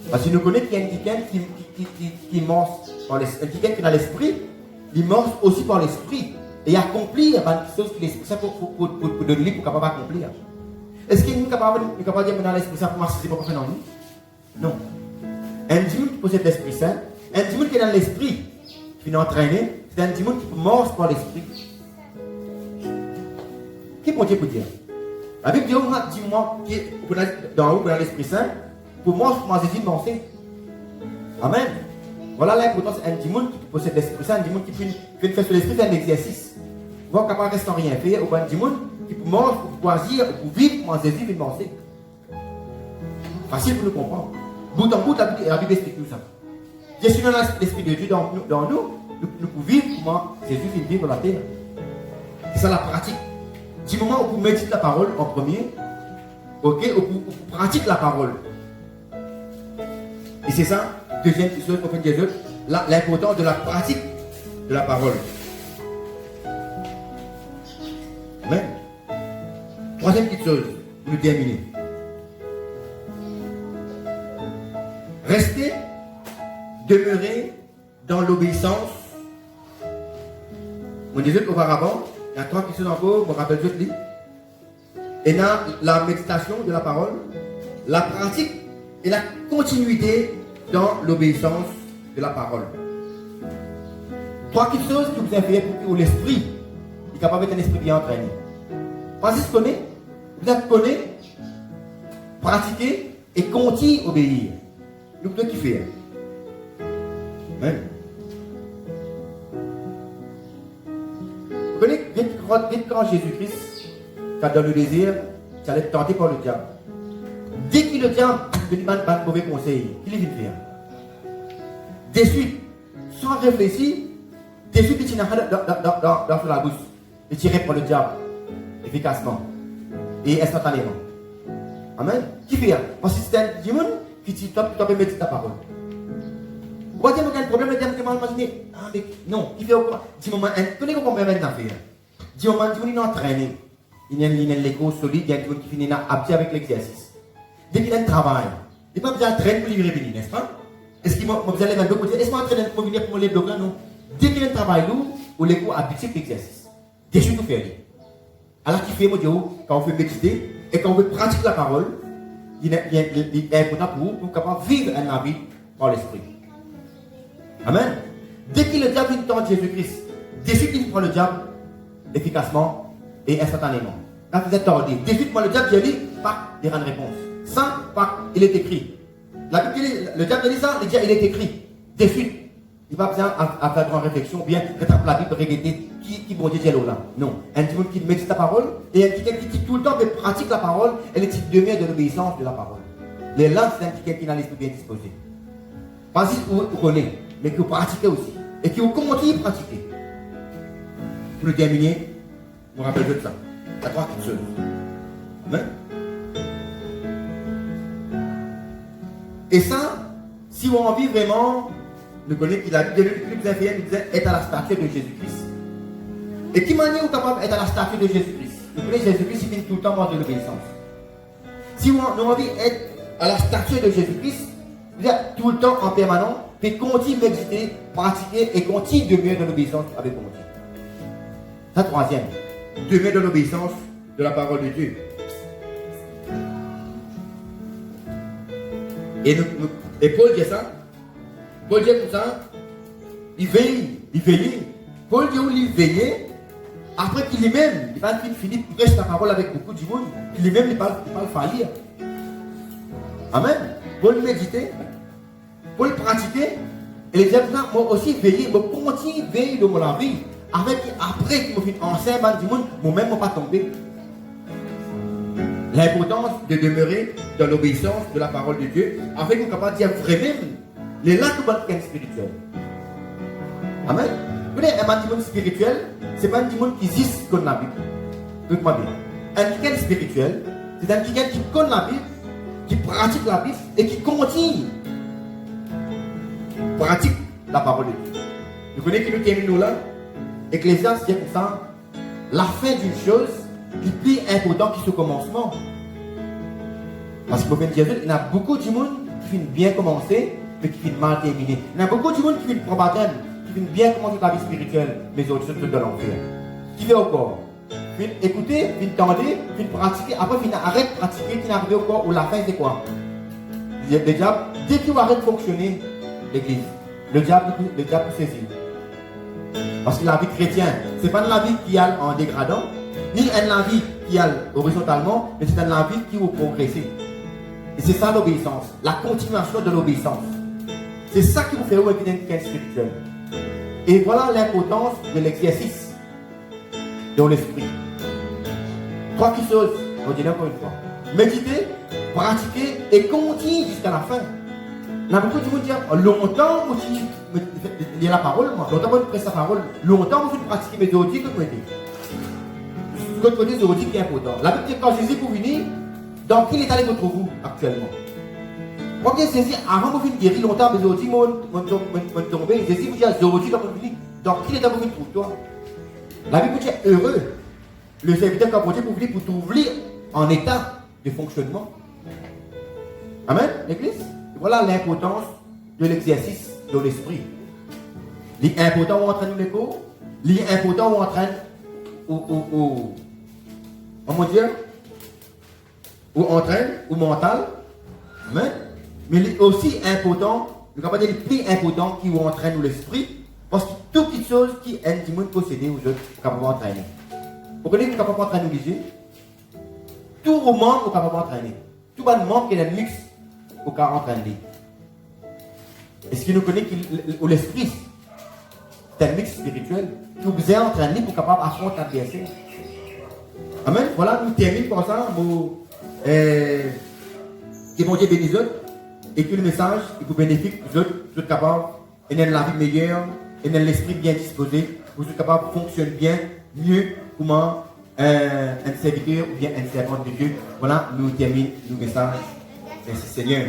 Parce que nous connaissons qu'il y a quelqu'un qui morce par l'esprit. Quelqu'un qui est dans l'esprit, il morce aussi par l'esprit. Et accomplir des choses que l'esprit Saint pour donner pour capable d'accomplir. Est-ce qu'il est capable de dire dans l'Esprit Saint pour marcher, c'est pas pour faire dans lui? Non. Un démon qui possède l'Esprit Saint, un démon qui est dans l'Esprit, qui est entraîné, c'est un démon qui morce par l'Esprit. Qu'est-ce que Dieu peut dire? La Bible dit, dis-moi, dans l'Esprit Saint, pour moi, je commence à penser. Amen. Voilà l'importance d'un démon qui possède l'Esprit Saint, un démon qui fait faire sur l'Esprit, c'est un exercice. Vous êtes capable de rester sans rien faire, ou un démon qui peut manger, pour choisir, pour vivre, comment Jésus vient de penser. Facile pour nous comprendre. Bout en bout, la Bible explique tout ça. Je suis dans l'Esprit de Dieu dans nous pouvons vivre comment Jésus vient de vivre dans la terre. C'est ça la pratique. Du moment où vous méditez la parole en premier, ok, où vous pratiquez la parole. Et c'est ça, deuxième chose qu'on fait des autres, l'importance de la pratique de la parole. Amen. Troisième petite chose, pour nous terminer. Restez, demeurez dans l'obéissance. On disait auparavant, il y a trois questions encore, je me rappelle tout livre. Et là, la méditation de la parole, la pratique et la continuité dans l'obéissance de la parole. Trois petites choses que vous avez fait pour que l'esprit est capable d'être un esprit bien entraîné. Parce que vous connaissez, pratiquer et continue à obéir. Nous pouvons kiffer. Amen. Vous connaissez, vite quand Jésus-Christ t'a donné le désir, tu allais être tenté par le diable. Dès qu'il le diable te dit pas de mauvais conseil, qu'il est vite faire. De suite, sans réfléchir, de suite, tu n'as rien dans la bouche. Et tu réponds le diable efficacement et instantanément. Amen. Qui fait? Parce que c'est un démon qui t'as méditer ta parole. Quand tu as un problème, le diable te imaginer. Ah, mais non, il fait quoi? Dis-moi, tu connais comment maintenant faire? Dis-moi, il est entraîné. Il y a une école solide, il y a un qui finit apte avec l'exercice. Dès qu'il a un travail, il n'est pas besoin d'entraîner pour livrer béni, n'est-ce pas? Est-ce qu'il m'a besoin de lever un bloc? Est-ce qu'il m'a entraîné pour venir pour les blocs là? Non. Dès qu'il a un travail lourd, ou les cours habitués avec l'exercice. Déjà tout faire. Alors qu'il fait, mon Dieu, quand on fait méditer et quand on veut pratiquer la parole, il est important pour capable vivre un vie par l'esprit. Amen. Dès que le diable tente Jésus-Christ, dès qu'il prend le diable efficacement et instantanément. Quand vous êtes tordé, dès que le diable dit, pas il rend réponse. Ça, pas, il est écrit. La Bible dit, le diable dit ça, le diable il est écrit. Dès suite. Il n'y a pas besoin à faire une réflexion, bien rétaper la Bible, regarder qui bon Dieu est là. Non. Un petit monde qui médite la parole et un petit qui tout le temps pratique la parole et le petit demeure de l'obéissance de la parole. Les langues, c'est un petit qui n'a l'esprit bien disposé. Pas juste vous connaissez, mais que vous pratiquez aussi. Et que vous continuez à pratiquer. Pour le terminer, je me rappelle de ça. Il y a trois choses. Amen. Et ça, si on envie vraiment. Nous connaissons qu'il a dit le plus inférieur, nous disait être à la statue de Jésus-Christ. Et qui manière vous capable d'être à la statue de Jésus-Christ? Nous connaissons Jésus-Christ, il finit tout le temps dans de l'obéissance. Si nous avons envie d'être à la statue de Jésus-Christ, vous êtes tout le temps en permanence, puis continuez à méditer, pratiquer et continuez de demeurer dans l'obéissance avec mon Dieu. Ça, troisième, demeurer dans l'obéissance de la parole de Dieu. Et Paul dit ça. Paul dit comme ça, il veille. Paul dit où il veillait, après qu'il lui-même, il va finir, il prêche la parole avec beaucoup de monde, il lui-même, il parle faillir. Amen. Paul méditait, Paul pratiquait, et les gens, moi aussi veillé, moi continue à veiller dans ma vie, après qu'il m'a fait enseigner du monde, moi-même, je ne pas tombé. L'importance de demeurer dans l'obéissance de la parole de Dieu, afin qu'on soit capable de dire vraiment, les là que vous spirituel. Amen. Vous voyez, un monde spirituel, ce n'est pas un monde qui existe comme la Bible. Écoutez-moi bien. Un quelqu'un spirituel, c'est un quelqu'un qui connaît la Bible, qui pratique la Bible et qui continue pratique la parole de Dieu. Vous connaissez qui nous terminons là? Ecclésiaste dit comme ça, la fin d'une chose est plus importante que ce commencement. Parce que pour dire, il y a beaucoup de monde qui finit bien commencer, mais qui finit mal terminé. Il y a beaucoup de monde qui finit probablement, qui finit bien commencer la vie spirituelle, mais autres choses de l'enfer. Qui fait encore? Finit écouter, finit tendre, finit pratiquer, après finit arrête de pratiquer, finit arriver au corps où la fin c'est quoi? Le diable, dès qu'il arrête de fonctionner, l'église, le diable peut saisir. Parce que la vie chrétienne, ce n'est pas la vie qui a en dégradant, ni la vie qui a horizontalement, mais c'est la vie qui va progresser. Et c'est ça l'obéissance, la continuation de l'obéissance. C'est ça qui vous fait une évidence spirituelle. Et voilà l'importance de l'exercice dans l'esprit. Trois choses, on dit encore une fois. Méditer, pratiquer et continuer jusqu'à la fin. Il y a beaucoup de gens qui disent longtemps, il y a la parole, moi. Longtemps, je presse la parole. Longtemps, je pratique mes audits que je dis. Ce que je dis, c'est qui est important. La Bible dit quand Jésus pour venir, dans quel état vous trouvez-vous actuellement? Quand Jésus, avant de venir guérir longtemps, mes audits m'ont tombé. Jésus vous dit, Zodi, dans quel état vous trouvez-toi? La Bible dit, heureux, le serviteur qu'a porté pour venir pour trouver en état de fonctionnement. Amen, l'église? Voilà l'importance de l'exercice de l'esprit. L'important où entraîne l'écho, l'important où entraîne comment dire, où entraîne, ou mental, amen. Mais aussi important, je ne vais pas dire le plus important qui vous entraîne l'esprit, parce que toute chose qui est du monde possédé aux autres, vous pouvez entraîner. Vous connaissez que vous pouvez entraîner les yeux? Tout au monde, vous pouvez entraîner. tout le monde qui est dans le mix au cas entraîner. Est-ce que nous connaissons que l'esprit, c'est un mix spirituel, nous besoin entraîner pour capable affronter l'adversaire. Amen. Voilà, nous terminons comme ça. Que bon Dieu bénisse autres et que le message est pour bénéfique pour autres, vous êtes capables d'avoir la vie meilleure, et l'esprit bien disposé, vous êtes capables de fonctionner bien, mieux, comment un serviteur ou bien un servant de Dieu. Voilà, nous terminons le message. Merci Seigneur.